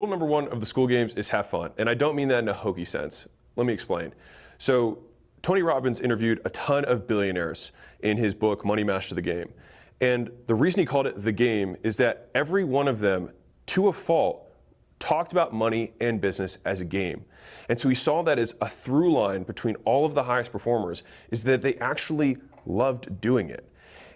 Rule number one of the Skool games is have fun. And I don't mean that in a hokey sense. Let me explain. So Tony Robbins interviewed a ton of billionaires in his book, Money Master the Game. And the reason he called it the game is that every one of them, to a fault, talked about money and business as a game. And so we saw that as a through line between all of the highest performers is that they actually loved doing it.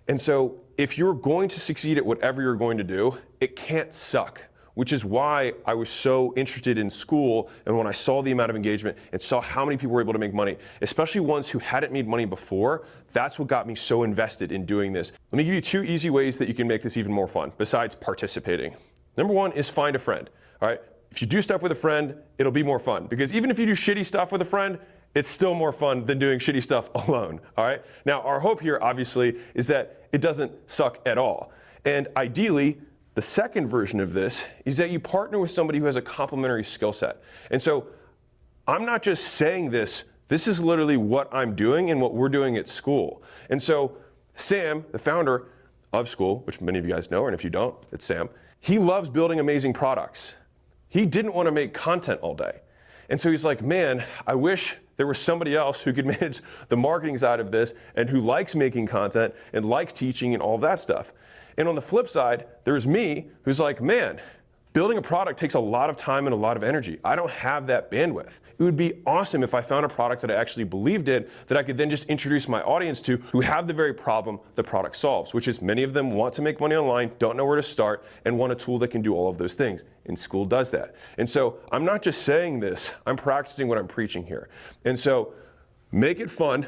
And so if you're going to succeed at whatever you're going to do, it can't suck. Which is why I was so interested in Skool, and when I saw the amount of engagement and saw how many people were able to make money, especially ones who hadn't made money before, that's what got me so invested in doing this. Let me give you 2 easy ways that you can make this even more fun, besides participating. Number 1 is find a friend, all right? If you do stuff with a friend, it'll be more fun, because even if you do shitty stuff with a friend, it's still more fun than doing shitty stuff alone, all right? Now, our hope here, obviously, is that it doesn't suck at all. And ideally, the second version of this is that you partner with somebody who has a complementary skill set. And so I'm not just saying this, this is literally what I'm doing and what we're doing at Skool. And so Sam, the founder of Skool, which many of you guys know, and if you don't, it's Sam, he loves building amazing products. He didn't want to make content all day. And so he's like, man, I wish there was somebody else who could manage the marketing side of this and who likes making content and likes teaching and all that stuff. And on the flip side, there's me who's like, man, building a product takes a lot of time and a lot of energy. I don't have that bandwidth. It would be awesome if I found a product that I actually believed in that I could then just introduce my audience to who have the very problem the product solves, which is many of them want to make money online, don't know where to start, and want a tool that can do all of those things. And Skool does that. And so I'm not just saying this, I'm practicing what I'm preaching here. And so make it fun.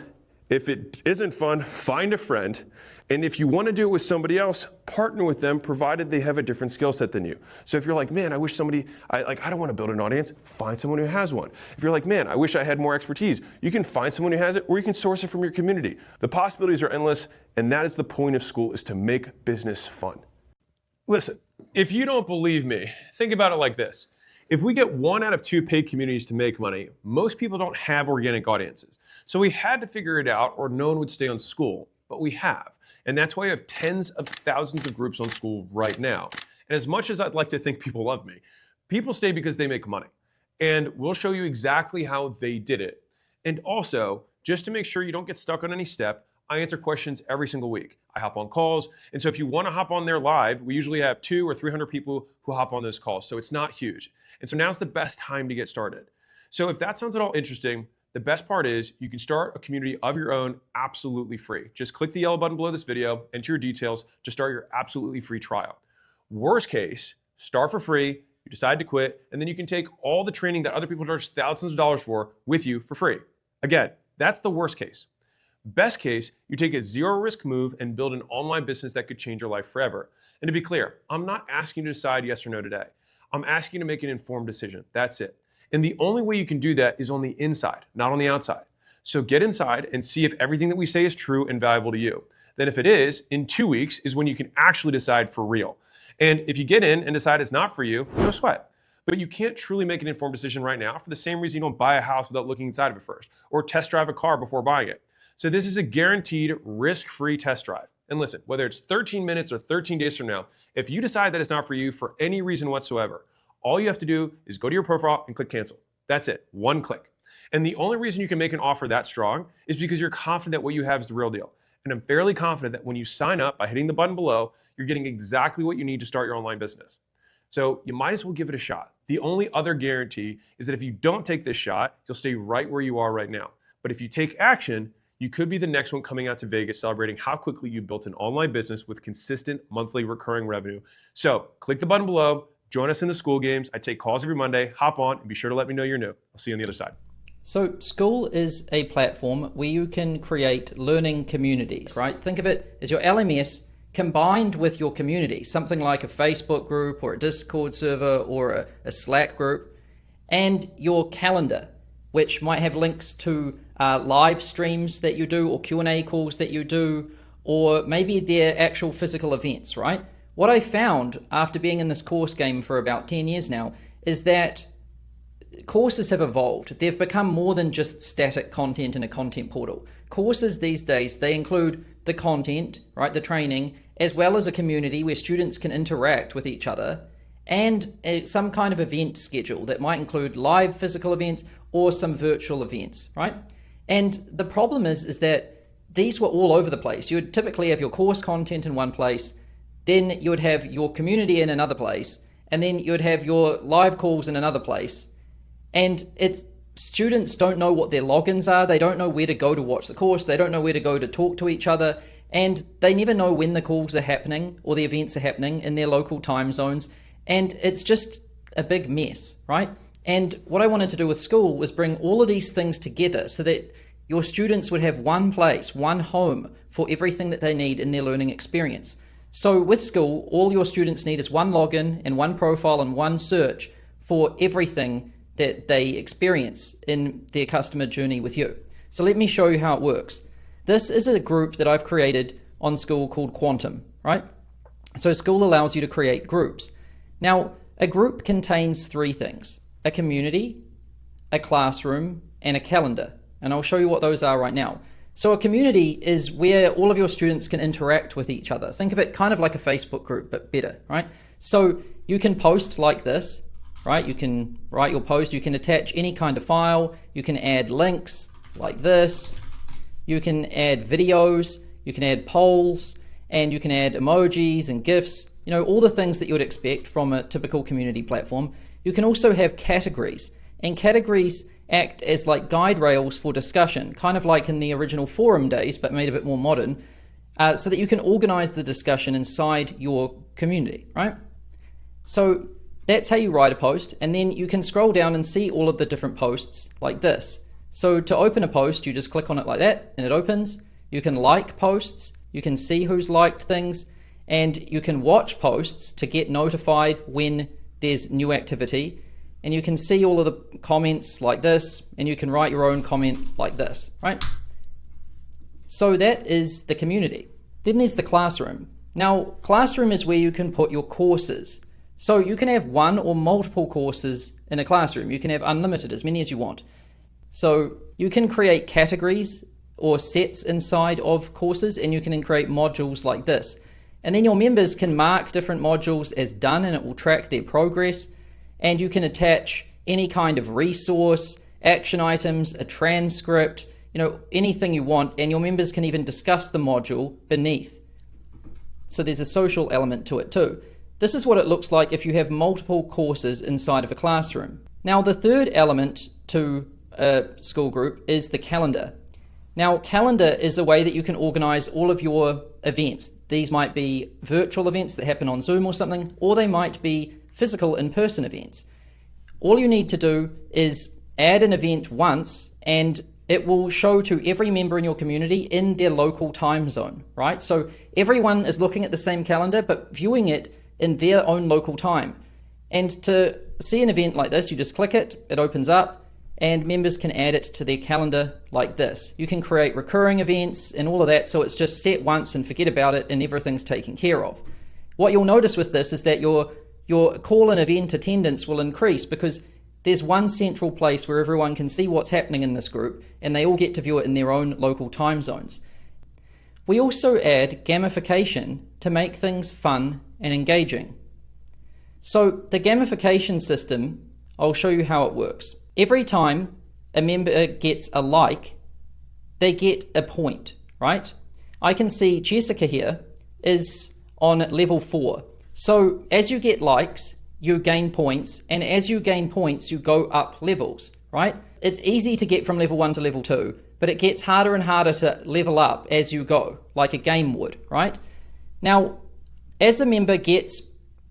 If it isn't fun, find a friend. And if you want to do it with somebody else, partner with them, provided they have a different skill set than you. So if you're like, man, I wish somebody, I don't want to build an audience, find someone who has one. If you're like, man, I wish I had more expertise, you can find someone who has it, or you can source it from your community. The possibilities are endless, and that is the point of Skool, is to make business fun. Listen, if you don't believe me, think about it like this. If we get 1 out of 2 paid communities to make money, most people don't have organic audiences. So we had to figure it out, or no one would stay on Skool, but we have. And that's why we have tens of thousands of groups on Skool right now. And as much as I'd like to think people love me, people stay because they make money. And we'll show you exactly how they did it. And also, just to make sure you don't get stuck on any step, I answer questions every single week. I hop on calls. And so if you want to hop on there live, we usually have 200 or 300 people who hop on those calls. So it's not huge. And so now's the best time to get started. So if that sounds at all interesting, the best part is you can start a community of your own absolutely free. Just click the yellow button below this video, enter your details to start your absolutely free trial. Worst case, start for free, you decide to quit, and then you can take all the training that other people charge thousands of dollars for with you for free. Again, that's the worst case. Best case, you take a zero risk move and build an online business that could change your life forever. And to be clear, I'm not asking you to decide yes or no today. I'm asking you to make an informed decision. That's it. And the only way you can do that is on the inside, not on the outside. So get inside and see if everything that we say is true and valuable to you. Then if it is, in 2 weeks is when you can actually decide for real. And if you get in and decide it's not for you, no sweat. But you can't truly make an informed decision right now for the same reason you don't buy a house without looking inside of it first, or test drive a car before buying it. So this is a guaranteed risk-free test drive. And listen, whether it's 13 minutes or 13 days from now, if you decide that it's not for you for any reason whatsoever, all you have to do is go to your profile and click cancel. That's it, 1 click. And the only reason you can make an offer that strong is because you're confident that what you have is the real deal. And I'm fairly confident that when you sign up by hitting the button below, you're getting exactly what you need to start your online business. So you might as well give it a shot. The only other guarantee is that if you don't take this shot, you'll stay right where you are right now. But if you take action, you could be the next one coming out to Vegas celebrating how quickly you built an online business with consistent monthly recurring revenue. So click the button below, join us in the Skool games. I take calls every Monday. Hop on and be sure to let me know you're new. I'll see you on the other side. So Skool is a platform where you can create learning communities, right? Think of it as your LMS combined with your community, something like a Facebook group or a Discord server or a Slack group, and your calendar, which might have links to live streams that you do or Q&A calls that you do, or maybe their actual physical events, right? What I found after being in this course game for about 10 years now is that courses have evolved. They've become more than just static content in a content portal. Courses these days, they include the content, right, the training, as well as a community where students can interact with each other and some kind of event schedule that might include live physical events or some virtual events, right? And the problem is that these were all over the place. You would typically have your course content in one place, then you would have your community in another place, and then you would have your live calls in another place. And students don't know what their logins are. They don't know where to go to watch the course. They don't know where to go to talk to each other. And they never know when the calls are happening or the events are happening in their local time zones. And it's just a big mess, right? And what I wanted to do with Skool was bring all of these things together so that your students would have one place, one home for everything that they need in their learning experience. So with Skool, all your students need is one login and one profile and one search for everything that they experience in their customer journey with you. So let me show you how it works. This is a group that I've created on Skool called Quantum, right? So Skool allows you to create groups. Now, a group contains three things: a community, a classroom, and a calendar. And I'll show you what those are right now. So a community is where all of your students can interact with each other. Think of it kind of like a Facebook group, but better, right? So you can post like this, right? You can write your post, you can attach any kind of file, you can add links like this, you can add videos, you can add polls, and you can add emojis and GIFs, all the things that you would expect from a typical community platform. You can also have categories, and categories act as like guide rails for discussion, kind of like in the original forum days, but made a bit more modern, so that you can organize the discussion inside your community, right? So that's how you write a post, and then you can scroll down and see all of the different posts like this. So to open a post, you just click on it like that, and it opens. You can like posts, you can see who's liked things, and you can watch posts to get notified when there's new activity. And you can see all of the comments like this, and you can write your own comment like this, right? So that is the community. Then there's the classroom. Now, classroom is where you can put your courses. So you can have one or multiple courses in a classroom. You can have unlimited, as many as you want. So you can create categories or sets inside of courses, and you can create modules like this. And then your members can mark different modules as done, and it will track their progress. And you can attach any kind of resource, action items, a transcript, anything you want, and your members can even discuss the module beneath. So there's a social element to it too. This is what it looks like if you have multiple courses inside of a classroom. Now, the third element to a Skool group is the calendar. Now, calendar is a way that you can organize all of your events. These might be virtual events that happen on Zoom or something, or they might be physical in-person events. All you need to do is add an event once, and it will show to every member in your community in their local time zone, right? So everyone is looking at the same calendar, but viewing it in their own local time. And to see an event like this, you just click it, it opens up, and members can add it to their calendar like this. You can create recurring events and all of that, so it's just set once and forget about it, and everything's taken care of. What you'll notice with this is that your call and event attendance will increase because there's one central place where everyone can see what's happening in this group, and they all get to view it in their own local time zones. We also add gamification to make things fun and engaging. So the gamification system, I'll show you how it works. Every time a member gets a like, they get a point, right? I can see Jessica here is on level 4. So as you get likes, you gain points, and as you gain points, you go up levels, right? It's easy to get from level 1 to level 2, but it gets harder and harder to level up as you go, like a game would, right? Now, as a member gets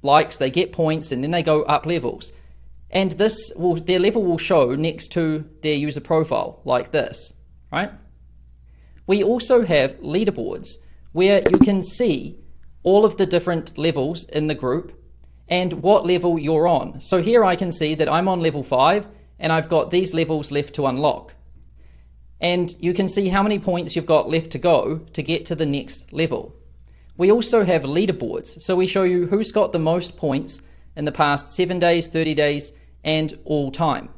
likes, they get points, and then they go up levels. And their level will show next to their user profile, like this, right? We also have leaderboards, where you can see all of the different levels in the group and what level you're on. So here I can see that I'm on level 5, and I've got these levels left to unlock. And you can see how many points you've got left to go to get to the next level. We also have leaderboards, so we show you who's got the most points in the past 7 days, 30 days, and all time.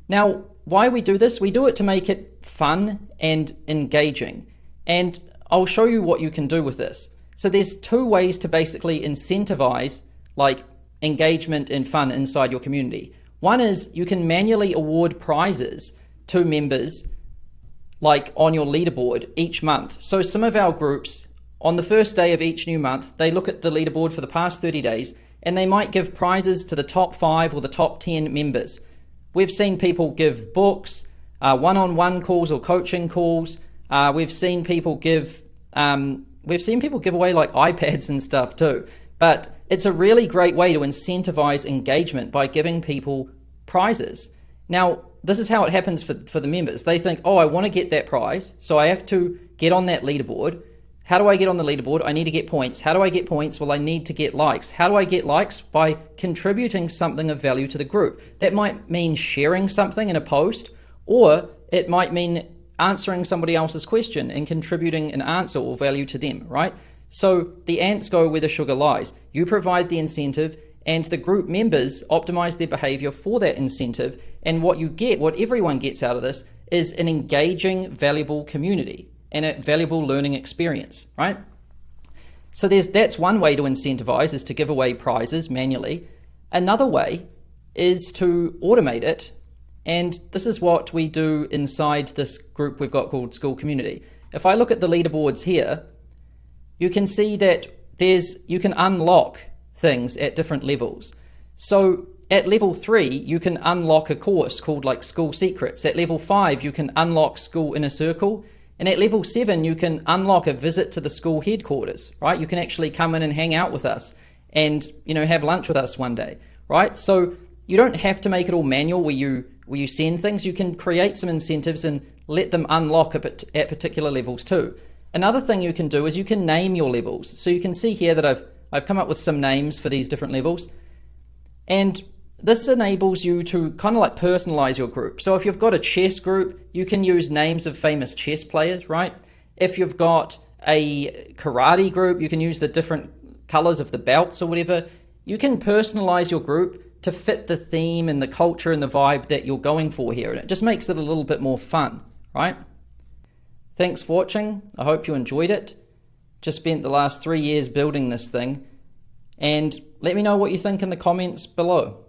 Now, why we do this? We do it to make it fun and engaging. And I'll show you what you can do with this. So there's 2 ways to basically incentivize like engagement and fun inside your community. One is you can manually award prizes to members like on your leaderboard each month. So some of our groups, on the first day of each new month, they look at the leaderboard for the past 30 days and they might give prizes to the top 5 or the top 10 members. We've seen people give books, one-on-one calls or coaching calls. We've seen people give away like iPads and stuff too. But it's a really great way to incentivize engagement by giving people prizes. Now, this is how it happens for the members. They think, oh, I want to get that prize, so I have to get on that leaderboard. How do I get on the leaderboard? I need to get points. How do I get points? Well, I need to get likes. How do I get likes? By contributing something of value to the group. That might mean sharing something in a post, or it might mean answering somebody else's question and contributing an answer or value to them, right? So the ants go where the sugar lies. You provide the incentive and the group members optimize their behavior for that incentive. And what you get, what everyone gets out of this, is an engaging, valuable community and a valuable learning experience, right? So that's one way to incentivize, is to give away prizes manually. Another way is to automate it. And this is what we do inside this group we've got called Skool Community. If I look at the leaderboards here, you can see that you can unlock things at different levels. So at level 3, you can unlock a course called like School Secrets. At level 5, you can unlock School Inner Circle. And at level 7, you can unlock a visit to the school headquarters, right? You can actually come in and hang out with us and, have lunch with us one day, right? So you don't have to make it all manual where you send things. You can create some incentives and let them unlock at particular levels too. Another thing you can do is you can name your levels. So you can see here that I've come up with some names for these different levels. And this enables you to kind of like personalize your group. So if you've got a chess group, you can use names of famous chess players, right? If you've got a karate group, you can use the different colors of the belts or whatever. You can personalize your group to fit the theme and the culture and the vibe that you're going for here. And it just makes it a little bit more fun, right? Thanks for watching. I hope you enjoyed it. Just spent the last 3 years building this thing. And let me know what you think in the comments below.